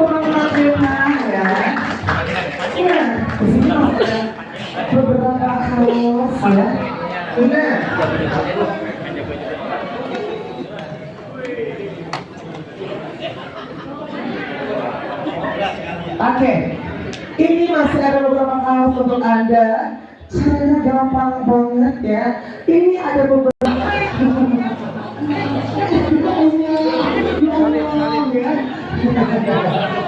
beberapa tema ya. Iya, di sini masih ada beberapa kaos ya. Benar. Oke, ini masih ada beberapa kaos untuk Anda. Caranya gampang banget ya. Ini ada beberapa ya.